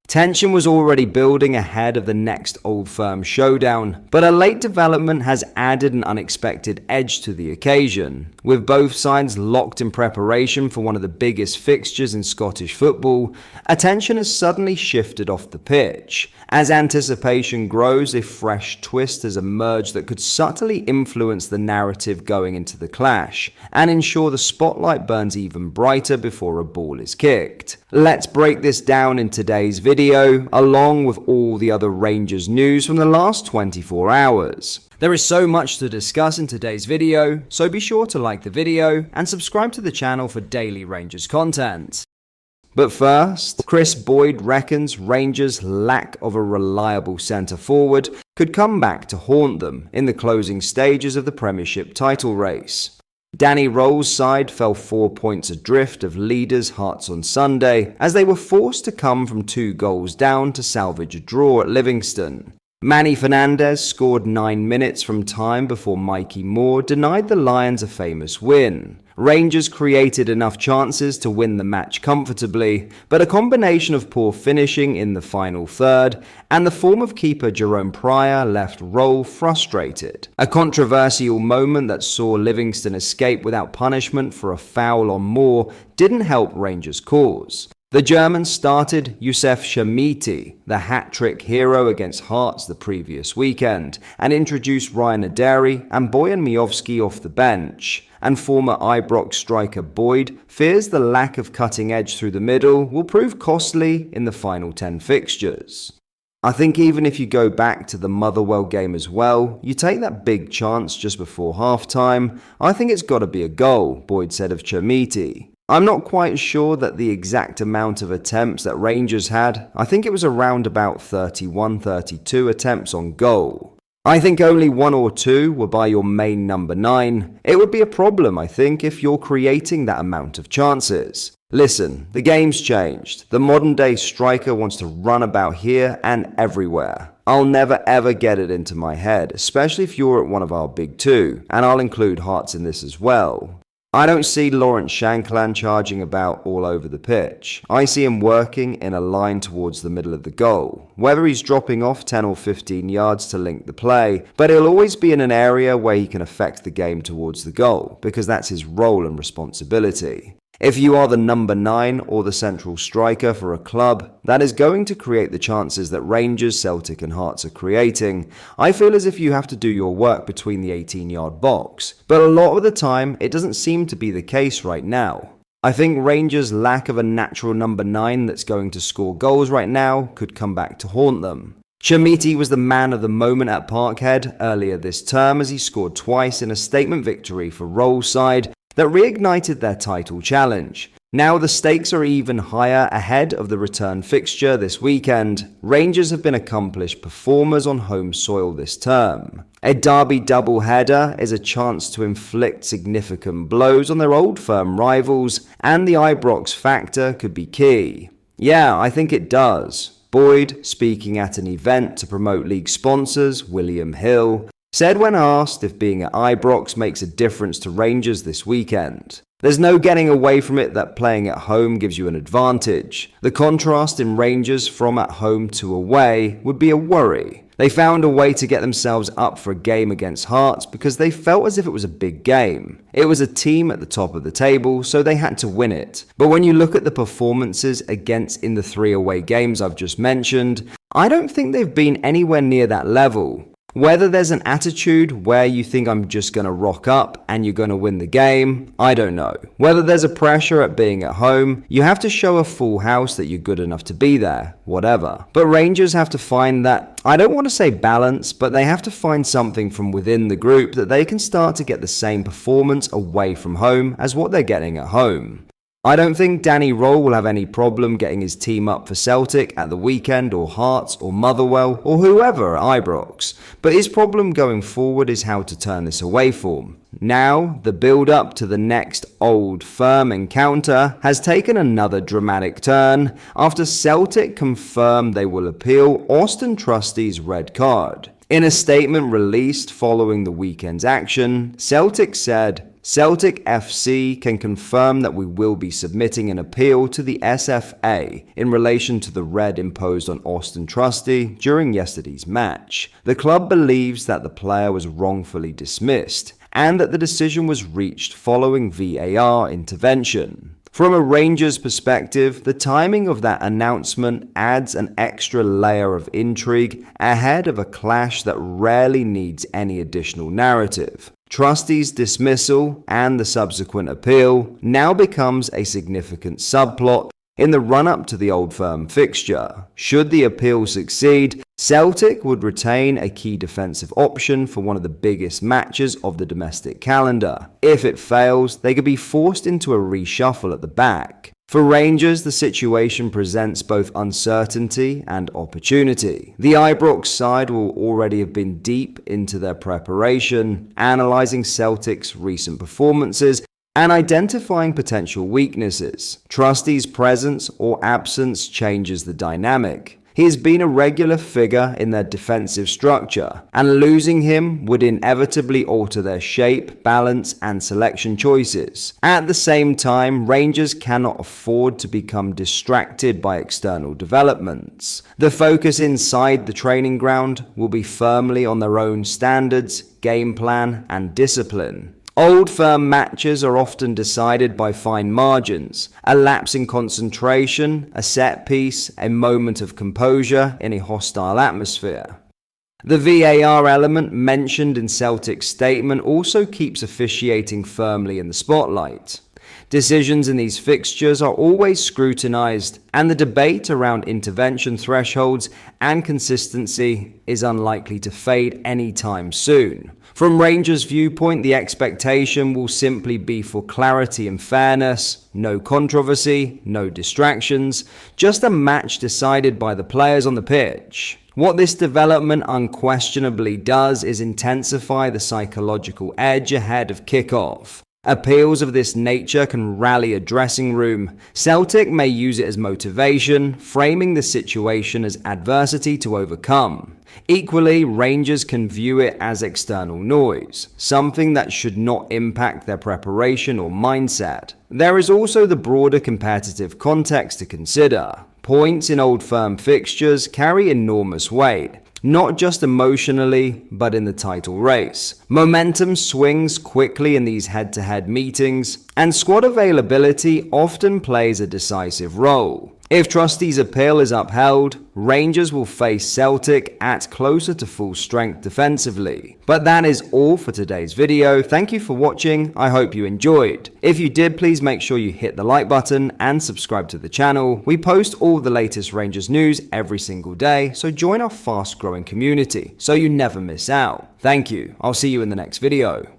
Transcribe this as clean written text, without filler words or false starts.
Tension was already building ahead of the next Old Firm showdown, but a late development has added an unexpected edge to the occasion. With both sides locked in preparation for one of the biggest fixtures in Scottish football, attention has suddenly shifted off the pitch. As anticipation grows, a fresh twist has emerged that could subtly influence the narrative going into the clash, and ensure the spotlight burns even brighter before a ball is kicked. Let's break this down in today's video, along with all the other Rangers news from the last 24 hours. There is so much to discuss in today's video, so be sure to like the video and subscribe to the channel for daily Rangers content. But first, Chris Boyd reckons Rangers' lack of a reliable centre-forward could come back to haunt them in the closing stages of the Premiership title race. Danny Roll's side fell 4 points adrift of leaders Hearts on Sunday as they were forced to come from 2 goals down to salvage a draw at Livingston. Manny Fernandez scored 9 minutes from time before Mikey Moore denied the Lions a famous win. Rangers created enough chances to win the match comfortably, but a combination of poor finishing in the final third and the form of keeper Jerome Pryor left Roll frustrated. A controversial moment that saw Livingston escape without punishment for a foul on Moore didn't help Rangers' cause. The German started Youssef Chamiti, the hat-trick hero against Hearts the previous weekend, and introduced Ryan Aderi and Bojan Miovski off the bench. And former Ibrox striker Boyd fears the lack of cutting edge through the middle will prove costly in the final 10 fixtures. I think even if you go back to the Motherwell game as well, you take that big chance just before halftime, I think it's got to be a goal, Boyd said of Chamiti. I'm not quite sure that the exact amount of attempts that Rangers had. I think it was around about 31-32 attempts on goal. I think only 1 or 2 were by your main number 9. It would be a problem, I think, if you're creating that amount of chances. Listen, the game's changed. The modern day striker wants to run about here and everywhere. I'll never ever get it into my head, especially if you're at one of our big 2, and I'll include Hearts in this as well. I don't see Lawrence Shankland charging about all over the pitch. I see him working in a line towards the middle of the goal, whether he's dropping off 10 or 15 yards to link the play, but he'll always be in an area where he can affect the game towards the goal, because that's his role and responsibility. If you are the number 9 or the central striker for a club that is going to create the chances that Rangers, Celtic and Hearts are creating, I feel as if you have to do your work between the 18-yard box. But a lot of the time, it doesn't seem to be the case right now. I think Rangers' lack of a natural number 9 that's going to score goals right now could come back to haunt them. Chamiti was the man of the moment at Parkhead earlier this term as he scored twice in a statement victory for Roll's side that reignited their title challenge. Now the stakes are even higher ahead of the return fixture this weekend. Rangers have been accomplished performers on home soil this term. A derby doubleheader is a chance to inflict significant blows on their Old Firm rivals, and the Ibrox factor could be key. Yeah, I think it does. Boyd, speaking at an event to promote league sponsors, William Hill, said when asked if being at Ibrox makes a difference to Rangers this weekend. There's no getting away from it that playing at home gives you an advantage. The contrast in Rangers from at home to away would be a worry. They found a way to get themselves up for a game against Hearts because they felt as if it was a big game. It was a team at the top of the table, so they had to win it. But when you look at the performances against in the 3 away games I've just mentioned, I don't think they've been anywhere near that level. Whether there's an attitude where you think I'm just going to rock up and you're going to win the game, I don't know. Whether there's a pressure at being at home, you have to show a full house that you're good enough to be there, whatever. But Rangers have to find that, I don't want to say balance, but they have to find something from within the group that they can start to get the same performance away from home as what they're getting at home. I don't think Danny Roll will have any problem getting his team up for Celtic at the weekend or Hearts or Motherwell or whoever at Ibrox, but his problem going forward is how to turn this away form. Now, the build-up to the next Old Firm encounter has taken another dramatic turn after Celtic confirmed they will appeal Austin Trusty's red card. In a statement released following the weekend's action, Celtic said, Celtic FC can confirm that we will be submitting an appeal to the SFA in relation to the red imposed on Austin Trusty during yesterday's match. The club believes that the player was wrongfully dismissed and that the decision was reached following VAR intervention. From a Rangers perspective, the timing of that announcement adds an extra layer of intrigue ahead of a clash that rarely needs any additional narrative. Trusty's dismissal and the subsequent appeal now becomes a significant subplot in the run-up to the Old Firm fixture. Should the appeal succeed, Celtic would retain a key defensive option for one of the biggest matches of the domestic calendar. If it fails, they could be forced into a reshuffle at the back. For Rangers, the situation presents both uncertainty and opportunity. The Ibrox side will already have been deep into their preparation, analysing Celtic's recent performances and identifying potential weaknesses. Trusty's presence or absence changes the dynamic. He has been a regular figure in their defensive structure, and losing him would inevitably alter their shape, balance, and selection choices. At the same time, Rangers cannot afford to become distracted by external developments. The focus inside the training ground will be firmly on their own standards, game plan, and discipline. Old Firm matches are often decided by fine margins, a lapse in concentration, a set piece, a moment of composure in a hostile atmosphere. The VAR element mentioned in Celtic's statement also keeps officiating firmly in the spotlight. Decisions in these fixtures are always scrutinised, and the debate around intervention thresholds and consistency is unlikely to fade anytime soon. From Rangers' viewpoint, the expectation will simply be for clarity and fairness, no controversy, no distractions, just a match decided by the players on the pitch. What this development unquestionably does is intensify the psychological edge ahead of kickoff. Appeals of this nature can rally a dressing room. Celtic may use it as motivation, framing the situation as adversity to overcome. Equally, Rangers can view it as external noise, something that should not impact their preparation or mindset. There is also the broader competitive context to consider. Points in Old Firm fixtures carry enormous weight, not just emotionally, but in the title race. Momentum swings quickly in these head-to-head meetings, and squad availability often plays a decisive role. If Trusty's appeal is upheld, Rangers will face Celtic at closer to full strength defensively. But that is all for today's video. Thank you for watching. I hope you enjoyed. If you did, please make sure you hit the like button and subscribe to the channel. We post all the latest Rangers news every single day, so join our fast growing community so you never miss out. Thank you. I'll see you in the next video.